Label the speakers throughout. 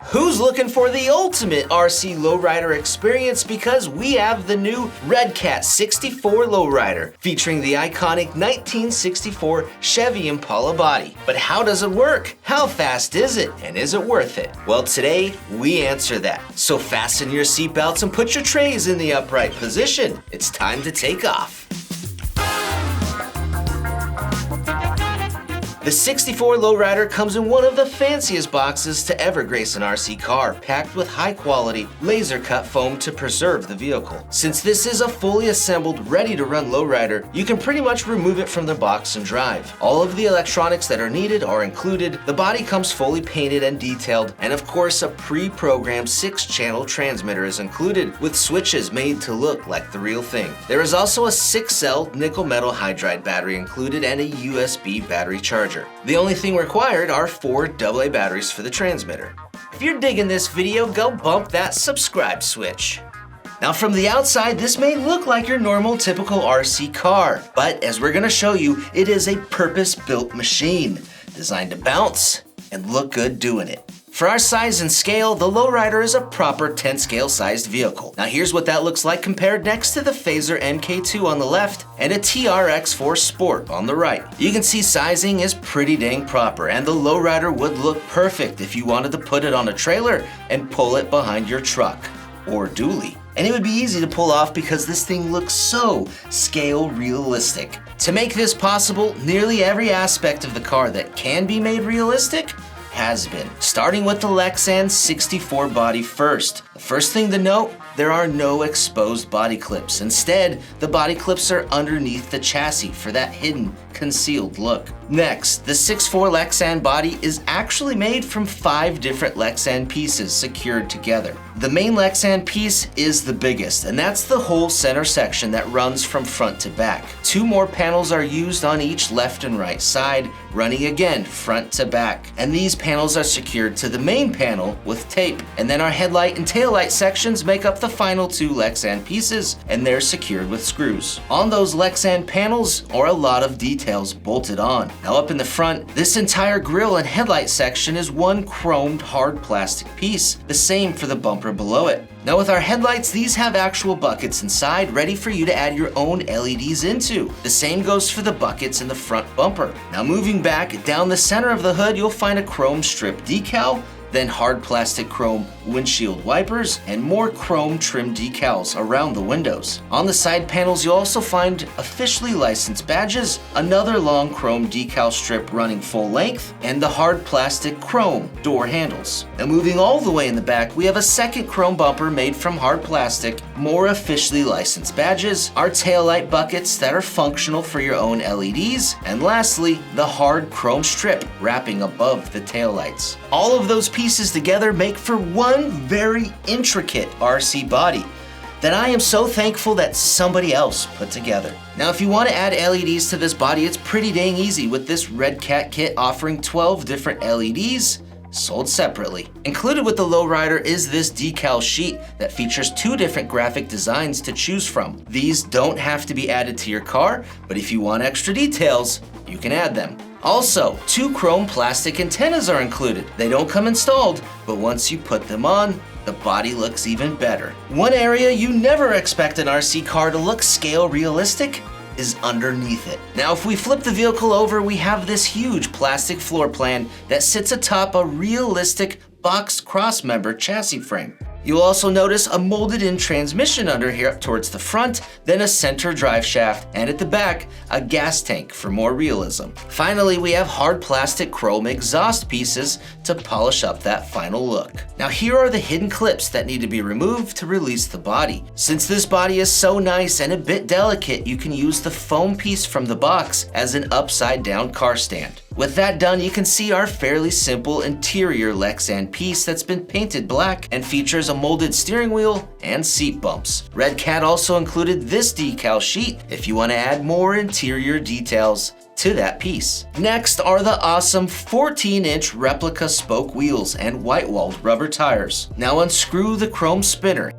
Speaker 1: Who's looking for the ultimate RC lowrider experience? Because we have the new Redcat 64 Lowrider, featuring the iconic 1964 Chevy Impala body. But how does it work? How fast is it? And is it worth it? Well, today we answer that. So fasten your seatbelts and put your trays in the upright position. It's time to take off. The 64 Lowrider comes in one of the fanciest boxes to ever grace an RC car, packed with high-quality, laser-cut foam to preserve the vehicle. Since this is a fully assembled, ready-to-run lowrider, you can pretty much remove it from the box and drive. All of the electronics that are needed are included, the body comes fully painted and detailed, and of course a pre-programmed 6-channel transmitter is included, with switches made to look like the real thing. There is also a 6-cell nickel-metal hydride battery included and a USB battery charger. The only thing required are 4 AA batteries for the transmitter. If you're digging this video, go bump that subscribe switch. Now from the outside, this may look like your normal typical RC car, but as we're gonna show you, it is a purpose-built machine designed to bounce and look good doing it. For our size and scale, the Lowrider is a proper 10-scale sized vehicle. Now here's what that looks like compared next to the Phaser MK2 on the left and a TRX4 Sport on the right. You can see sizing is pretty dang proper, and the Lowrider would look perfect if you wanted to put it on a trailer and pull it behind your truck or dually. And it would be easy to pull off because this thing looks so scale realistic. To make this possible, nearly every aspect of the car that can be made realistic has been. Starting with the Lexan 64 body first. The first thing to note, there are no exposed body clips. Instead, the body clips are underneath the chassis for that hidden, concealed look. Next, the 6.4 Lexan body is actually made from 5 different Lexan pieces secured together. The main Lexan piece is the biggest, and that's the whole center section that runs from front to back. 2 more panels are used on each left and right side, running again front to back. And these panels are secured to the main panel with tape. And then our headlight and taillight sections make up the final 2 Lexan pieces, and they're secured with screws. On those Lexan panels are a lot of details bolted on. Now up in the front, this entire grille and headlight section is one chromed hard plastic piece, the same for the bumper below it. Now with our headlights, these have actual buckets inside ready for you to add your own LEDs into. The same goes for the buckets in the front bumper. Now moving back, down the center of the hood, you'll find a chrome strip decal, then hard plastic chrome windshield wipers, and more chrome trim decals around the windows. On the side panels, you'll also find officially licensed badges, another long chrome decal strip running full length, and the hard plastic chrome door handles. Now moving all the way in the back, we have a second chrome bumper made from hard plastic, more officially licensed badges, our taillight buckets that are functional for your own LEDs, and lastly, the hard chrome strip wrapping above the taillights. All of those pieces together make for one very intricate RC body that I am so thankful that somebody else put together. Now if you want to add LEDs to this body, it's pretty dang easy with this Redcat kit offering 12 different LEDs sold separately. Included with the Lowrider is this decal sheet that features 2 different graphic designs to choose from. These don't have to be added to your car, but if you want extra details, you can add them. Also, 2 chrome plastic antennas are included. They don't come installed, but once you put them on, the body looks even better. One area you never expect an RC car to look scale realistic is underneath it. Now if we flip the vehicle over, we have this huge plastic floor plan that sits atop a realistic boxed crossmember chassis frame. You'll also notice a molded-in transmission under here up towards the front, then a center drive shaft, and at the back, a gas tank for more realism. Finally, we have hard plastic chrome exhaust pieces to polish up that final look. Now here are the hidden clips that need to be removed to release the body. Since this body is so nice and a bit delicate, you can use the foam piece from the box as an upside-down car stand. With that done, you can see our fairly simple interior Lexan piece that's been painted black and features a molded steering wheel and seat bumps. Redcat also included this decal sheet if you want to add more interior details to that piece. Next are the awesome 14-inch replica spoke wheels and white-walled rubber tires. Now unscrew the chrome spinner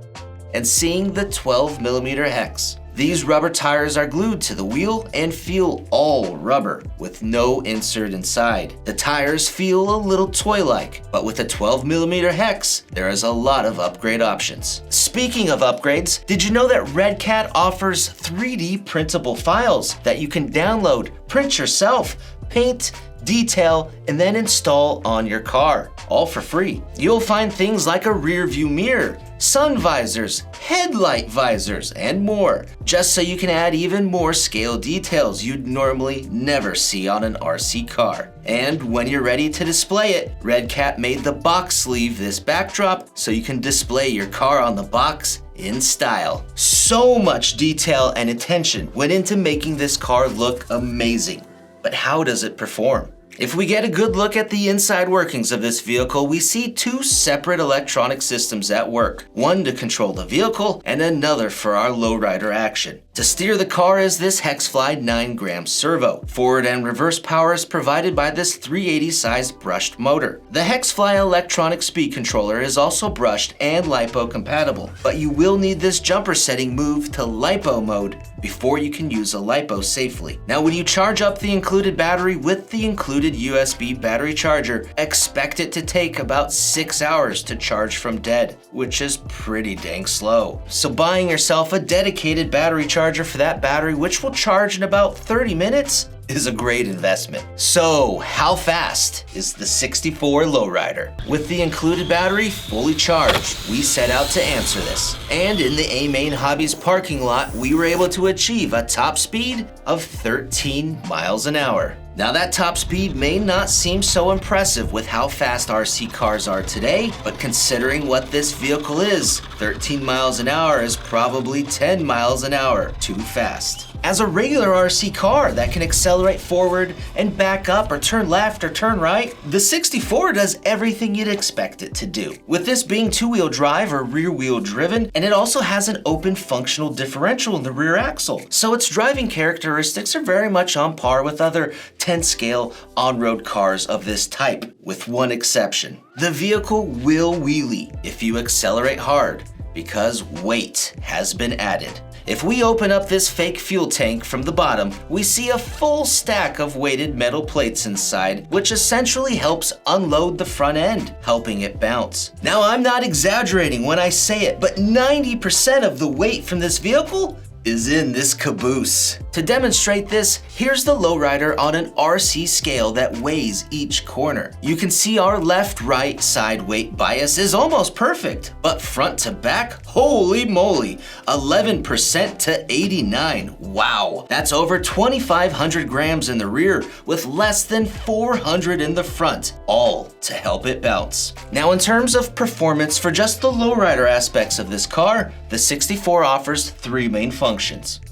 Speaker 1: and seeing the 12mm hex. These rubber tires are glued to the wheel and feel all rubber with no insert inside. The tires feel a little toy-like, but with a 12mm hex, there is a lot of upgrade options. Speaking of upgrades, did you know that Redcat offers 3D printable files that you can download, print yourself, paint, detail, and then install on your car, all for free. You'll find things like a rear view mirror, sun visors, headlight visors, and more, just so you can add even more scale details you'd normally never see on an RC car. And when you're ready to display it, Redcat made the box sleeve this backdrop so you can display your car on the box in style. So much detail and attention went into making this car look amazing. But how does it perform? If we get a good look at the inside workings of this vehicle, we see two separate electronic systems at work. One to control the vehicle and another for our lowrider action. To steer the car is this Hexfly 9-gram servo. Forward and reverse power is provided by this 380 sized brushed motor. The Hexfly electronic speed controller is also brushed and LiPo compatible, but you will need this jumper setting moved to LiPo mode before you can use a LiPo safely. Now when you charge up the included battery with the included USB battery charger, expect it to take about 6 hours to charge from dead, which is pretty dang slow. So buying yourself a dedicated battery charger for that battery, which will charge in about 30 minutes, is a great investment. So how fast is the 64 Lowrider? With the included battery fully charged, we set out to answer this. And in the AMain Hobbies parking lot, we were able to achieve a top speed of 13 miles an hour. Now that top speed may not seem so impressive with how fast RC cars are today, but considering what this vehicle is, 13 miles an hour is probably 10 miles an hour too fast. As a regular RC car that can accelerate forward and back up or turn left or turn right, the 64 does everything you'd expect it to do. With this being two-wheel drive or rear-wheel driven, and it also has an open functional differential in the rear axle. So its driving characteristics are very much on par with other 10-scale on-road cars of this type, with one exception. The vehicle will wheelie if you accelerate hard, because weight has been added. If we open up this fake fuel tank from the bottom, we see a full stack of weighted metal plates inside, which essentially helps unload the front end, helping it bounce. Now, I'm not exaggerating when I say it, but 90% of the weight from this vehicle is in this caboose. To demonstrate this, here's the Lowrider on an RC scale that weighs each corner. You can see our left-right side weight bias is almost perfect, but front to back, holy moly, 11% to 89. Wow, that's over 2,500 grams in the rear with less than 400 in the front, all to help it bounce. Now in terms of performance for just the Lowrider aspects of this car, the 64 offers three main functions.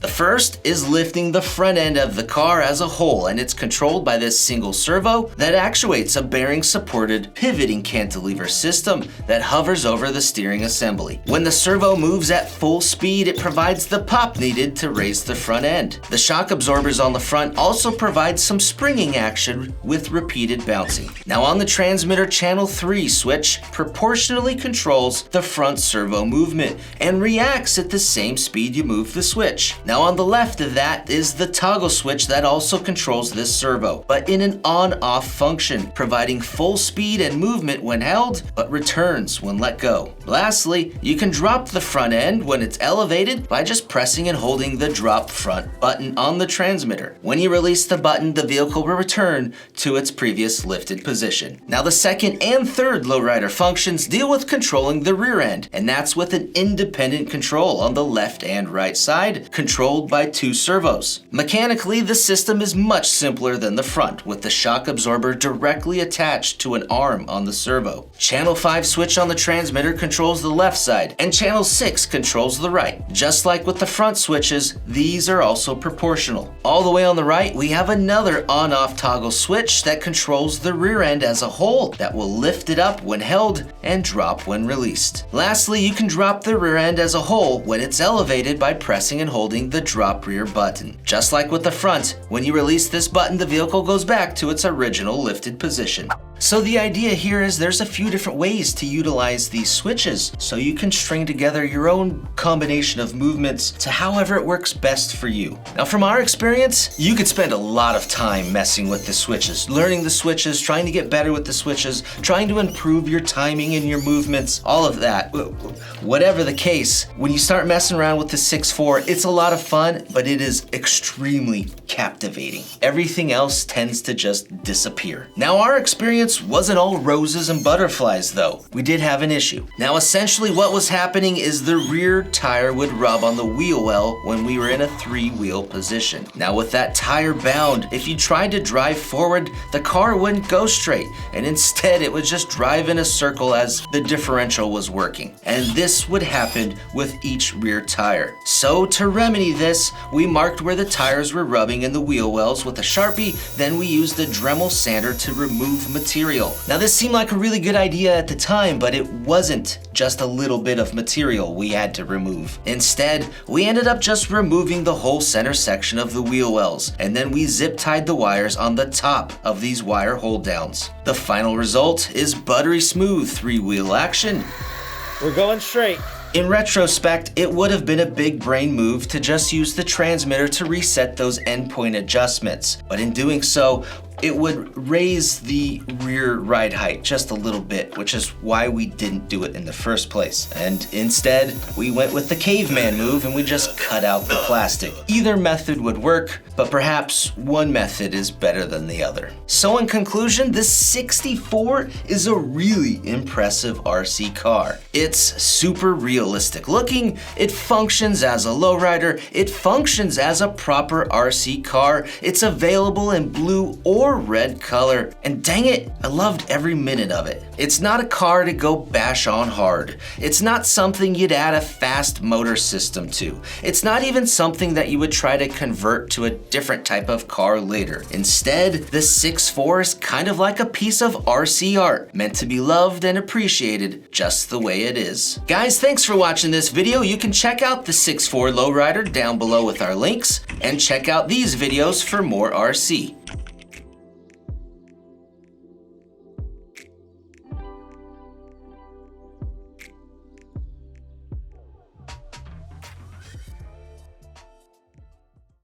Speaker 1: The first is lifting the front end of the car as a whole, and it's controlled by this single servo that actuates a bearing-supported pivoting cantilever system that hovers over the steering assembly. When the servo moves at full speed, it provides the pop needed to raise the front end. The shock absorbers on the front also provide some springing action with repeated bouncing. Now on the transmitter, channel 3 switch proportionally controls the front servo movement and reacts at the same speed you move the switch. Now on the left of that is the toggle switch that also controls this servo, but in an on-off function, providing full speed and movement when held, but returns when let go. Lastly, you can drop the front end when it's elevated by just pressing and holding the drop front button on the transmitter. When you release the button, the vehicle will return to its previous lifted position. Now the second and third Lowrider functions deal with controlling the rear end, and that's with an independent control on the left and right side, controlled by two servos. Mechanically, the system is much simpler than the front, with the shock absorber directly attached to an arm on the servo. Channel 5 switch on the transmitter controls the left side, and channel 6 controls the right. Just like with the front switches, these are also proportional. All the way on the right, we have another on-off toggle switch that controls the rear end as a whole that will lift it up when held and drop when released. Lastly, you can drop the rear end as a whole when it's elevated by pressing and holding the drop rear button. Just like with the front, when you release this button, the vehicle goes back to its original lifted position. So the idea here is there's a few different ways to utilize these switches, so you can string together your own combination of movements to however it works best for you. Now from our experience, you could spend a lot of time messing with the switches, learning the switches, trying to get better with the switches, trying to improve your timing and your movements, all of that. Whatever the case, when you start messing around with the 6.4, it's a lot of fun, but it is extremely captivating. Everything else tends to just disappear. Now our experience wasn't all roses and butterflies though. We did have an issue. Now essentially what was happening is the rear tire would rub on the wheel well when we were in a 3-wheel position. Now with that tire bound, if you tried to drive forward, the car wouldn't go straight, and instead it would just drive in a circle as the differential was working. And this would happen with each rear tire. So to remedy this, we marked where the tires were rubbing in the wheel wells with a Sharpie, then we used a Dremel sander to remove material. Now this seemed like a really good idea at the time, but it wasn't just a little bit of material we had to remove. Instead, we ended up just removing the whole center section of the wheel wells, and then we zip tied the wires on the top of these wire hold downs. The final result is buttery smooth 3-wheel action.
Speaker 2: We're going straight.
Speaker 1: In retrospect, it would have been a big brain move to just use the transmitter to reset those endpoint adjustments, but in doing so, it would raise the rear ride height just a little bit, which is why we didn't do it in the first place. And instead, we went with the caveman move and we just cut out the plastic. Either method would work, but perhaps one method is better than the other. So in conclusion, the 64 is a really impressive RC car. It's super realistic looking, it functions as a lowrider, it functions as a proper RC car, it's available in blue or red color, and dang it, I loved every minute of it. It's not a car to go bash on hard. It's not something you'd add a fast motor system to. It's not even something that you would try to convert to a different type of car later. Instead, the 6.4 is kind of like a piece of RC art, meant to be loved and appreciated just the way it is. Guys, thanks for watching this video. You can check out the 6.4 Lowrider down below with our links, and check out these videos for more RC.